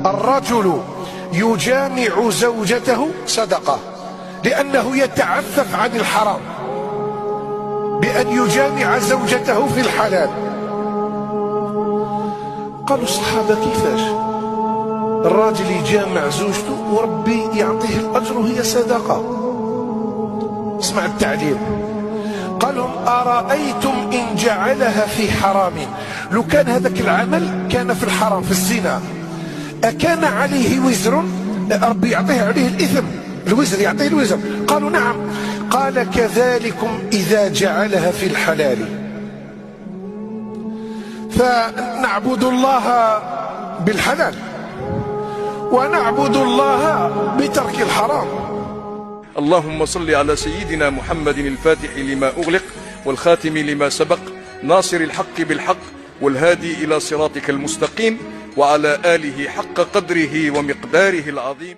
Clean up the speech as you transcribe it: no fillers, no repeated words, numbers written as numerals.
الرجل يجامع زوجته صدقة، لأنه يتعفف عن الحرام بأن يجامع زوجته في الحلال. قالوا الصحابة كيفاش الراجل يجامع زوجته وربي يعطيه الأجر وهي صدقة؟ اسمع التعليل. قال لهم أرأيتم إن جعلها في حرام، لو كان هذاك العمل كان في الحرام في الزنا أكان عليه وزر؟ ربي يعطيه عليه الإثم، الوزر يعطيه الوزر. قالوا نعم. قال كذلكم إذا جعلها في الحلال. فنعبد الله بالحلال ونعبد الله بترك الحرام. اللهم صل على سيدنا محمد الفاتح لما أغلق والخاتم لما سبق ناصر الحق بالحق والهادي إلى صراطك المستقيم، وعلى آله حق قدره ومقداره العظيم.